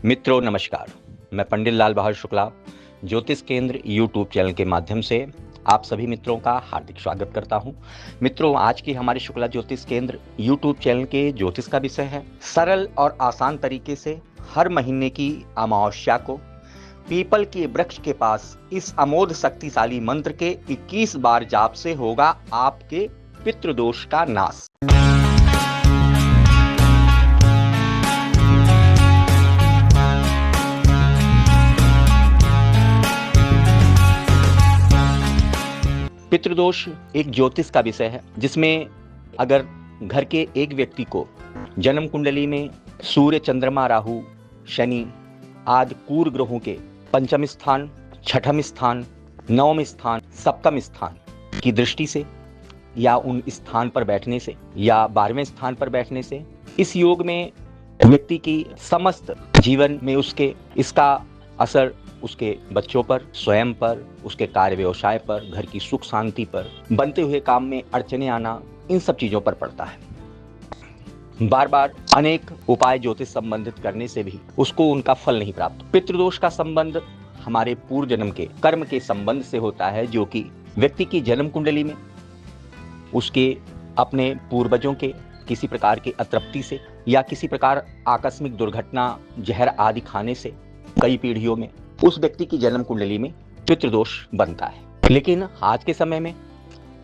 मित्रों नमस्कार, मैं पंडित लाल बहादुर शुक्ला ज्योतिष केंद्र यूट्यूब चैनल के माध्यम से आप सभी मित्रों का हार्दिक स्वागत करता हूं। मित्रों, आज की हमारे शुक्ला ज्योतिष केंद्र यूट्यूब चैनल के ज्योतिष का विषय है सरल और आसान तरीके से हर महीने की अमावस्या को पीपल के वृक्ष के पास इस अमोघ शक्तिशाली मंत्र के 21 बार जाप से होगा आपके पितृदोष का नाश। पितृदोष एक ज्योतिष का विषय है जिसमें अगर घर के एक व्यक्ति को जन्म कुंडली में सूर्य, चंद्रमा, राहु, शनि आदि कुर ग्रहों के पंचम स्थान, छठम स्थान, नवम स्थान, सप्तम स्थान की दृष्टि से या उन स्थान पर बैठने से या 12वें स्थान पर बैठने से इस योग में व्यक्ति की समस्त जीवन में इसका असर उसके बच्चों पर, स्वयं पर, उसके कार्य व्यवसाय पर, घर की सुख शांति पर, बनते हुए काम में अड़चने आना, इन सब चीजों पर पड़ता है। बार बार अनेक उपाय ज्योतिष संबंधित करने से भी उसको उनका फल नहीं प्राप्त। पितृदोष का संबंध हमारे पूर्व जन्म के कर्म के संबंध से होता है, जो कि व्यक्ति की जन्म कुंडली में उसके अपने पूर्वजों के किसी प्रकार की अतृप्ति से या किसी प्रकार आकस्मिक दुर्घटना, जहर आदि खाने से कई पीढ़ियों में उस व्यक्ति की जन्म कुंडली में पितृदोष बनता है। लेकिन आज के समय में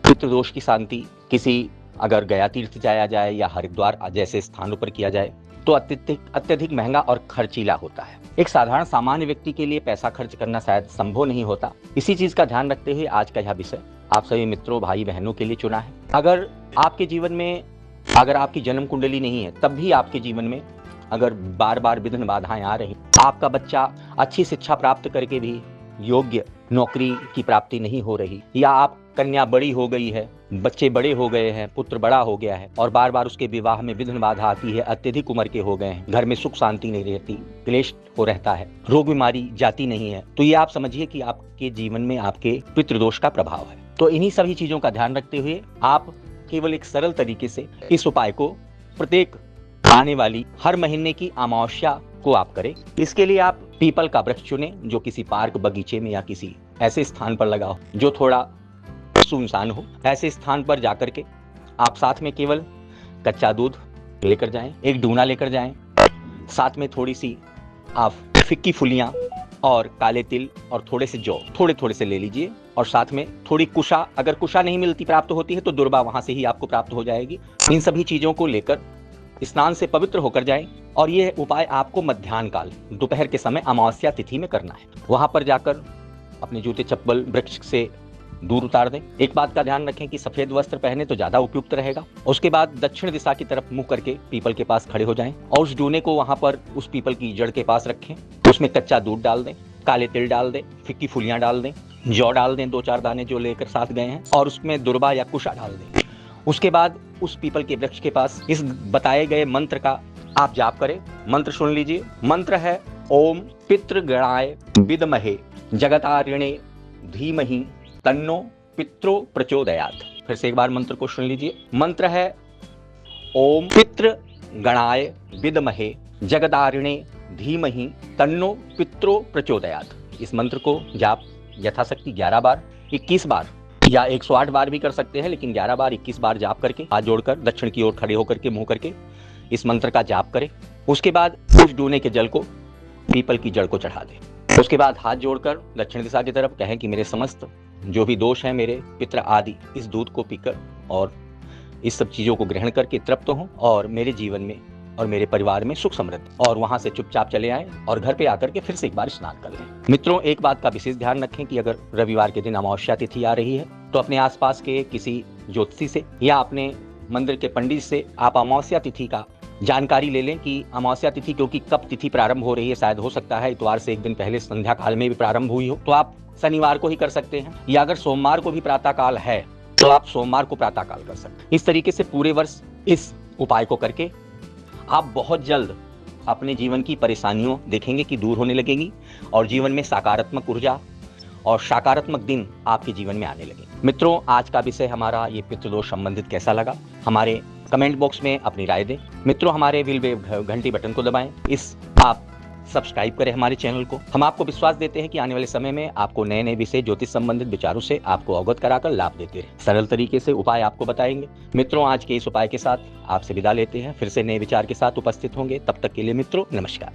पितृदोष की शांति किसी अगर गया तीर्थ जाया जाए या हरिद्वार जैसे स्थानों पर किया जाए तो अत्यधिक महंगा और खर्चीला होता है। एक साधारण सामान्य व्यक्ति के लिए पैसा खर्च करना शायद संभव नहीं होता। इसी चीज का ध्यान रखते हुए आज का यह विषय आप सभी मित्रों, भाई बहनों के लिए चुना है। अगर आपके जीवन में अगर आपकी जन्म कुंडली नहीं है, तब भी आपके जीवन में अगर बार बार विघ्न बाधाएं आ रही, आपका बच्चा अच्छी शिक्षा प्राप्त करके भी योग्य नौकरी की प्राप्ति नहीं हो रही, या आप कन्या बड़ी हो गई है, बच्चे बड़े हो गए हैं, पुत्र बड़ा हो गया है और बार बार उसके विवाह में विघ्न बाधा आती है, अत्यधिक उम्र के हो गए हैं, घर में सुख शांति नहीं रहती, क्लेश हो रहता है, रोग बीमारी जाती नहीं है, तो ये आप समझिए कि आपके जीवन में आपके पितृदोष का प्रभाव है। तो इन्हीं सभी चीजों का ध्यान रखते हुए आप केवल एक सरल तरीके से इस उपाय को प्रत्येक आने वाली हर महीने की अमावस्या को आप करें। इसके लिए आप पीपल का वृक्ष चुनें जो किसी पार्क, बगीचे में या किसी ऐसे स्थान पर लगा हो जो थोड़ा सुनसान हो। ऐसे स्थान पर जाकर के आप साथ में केवल कच्चा दूध लेकर जाएं, एक डूना लेकर जाएं, साथ में थोड़ी सी आप फिक्की फुलियां और काले तिल और थोड़े से जौ थोड़े से ले लीजिए और साथ में थोड़ी कुशा, अगर कुशा नहीं मिलती, प्राप्त होती है तो दुर्बा वहां से ही आपको प्राप्त हो जाएगी। इन सभी चीजों को लेकर स्नान से पवित्र होकर जाएं और यह उपाय आपको मध्याह्न काल, दोपहर के समय अमावस्या तिथि में करना है। वहां पर जाकर अपने जूते चप्पल वृक्ष से दूर उतार दें। एक बात का ध्यान रखें कि सफेद वस्त्र पहने तो ज्यादा उपयुक्त रहेगा। उसके बाद दक्षिण दिशा की तरफ मुंह करके पीपल के पास खड़े हो जाएं और उस डूने को वहां पर उस पीपल की जड़ के पास रखें। उसमें कच्चा दूध डाल दें, काले तिल डाल दें, फिक्की फुलियां डाल दें, जौ डाल दें 2-4 दाने जो लेकर साथ गए हैं, और उसमें दुर्बा या कुशा डाल दें। उसके बाद उस पीपल के वृक्ष के पास इस बताए गए मंत्र का आप जाप करें। मंत्र सुन लीजिए। मंत्र है ओम पितृगणाय विद्महे जगतारिणे धीमहि तन्नो पित्रो प्रचोदयात्। फिर से एक बार मंत्र को सुन लीजिए। मंत्र है ओम पितृगणाय विद्महे जगतारिणे धीमहि तन्नो पित्रो प्रचोदयात्। इस मंत्र को जाप यथाशक्ति 11 बार, 21 बार या 108 बार भी कर सकते हैं, लेकिन 11 बार 21 बार जाप करके हाथ जोड़कर दक्षिण की ओर खड़े होकर के मुंह करके इस मंत्र का जाप करें। उसके बाद उस डूने के जल को पीपल की जड़ को चढ़ा दें। उसके बाद हाथ जोड़कर दक्षिण दिशा की तरफ कहें कि मेरे समस्त जो भी दोष हैं, मेरे पितृ आदि, इस दूध को पीकर और इस सब चीजों को ग्रहण करके तृप्त हों और मेरे जीवन में और मेरे परिवार में सुख समृद्धि। और वहां से चुपचाप चले आएं और घर पे आकर के फिर से एक बार स्नान कर लें। मित्रों, एक बात का विशेष ध्यान रखें कि अगर रविवार के दिन अमावस्या तिथि आ रही है तो अपने आसपास के किसी ज्योतिषी से या अपने मंदिर के पंडित से आप अमावस्या तिथि का जानकारी ले लें कि अमावस्या तिथि क्योंकि कब तिथि प्रारंभ हो रही है। शायद हो सकता है इतवार से एक दिन पहले संध्या काल में भी प्रारंभ हुई हो, तो आप शनिवार को ही कर सकते हैं, या अगर सोमवार को भी प्रातः काल है तो आप सोमवार को प्रातः काल कर सकते हैं। इस तरीके से पूरे वर्ष इस उपाय को करके आप बहुत जल्द अपने जीवन की परेशानियों देखेंगे कि दूर होने लगेंगी और जीवन में सकारात्मक ऊर्जा और सकारात्मक दिन आपके जीवन में आने लगे। मित्रों, आज का विषय हमारा ये पितृदोष संबंधित कैसा लगा, हमारे कमेंट बॉक्स में अपनी राय दें। मित्रों, हमारे व्हील वेव घंटी बटन को दबाएं। इस आप सब्सक्राइब करें हमारे चैनल को। हम आपको विश्वास देते हैं कि आने वाले समय में आपको नए नए विषय ज्योतिष संबंधित विचारों से आपको अवगत कराकर लाभ देते रहे। सरल तरीके से उपाय आपको बताएंगे। मित्रों, आज के इस उपाय के साथ आपसे विदा लेते हैं। फिर से नए विचार के साथ उपस्थित होंगे। तब तक के लिए मित्रों, नमस्कार।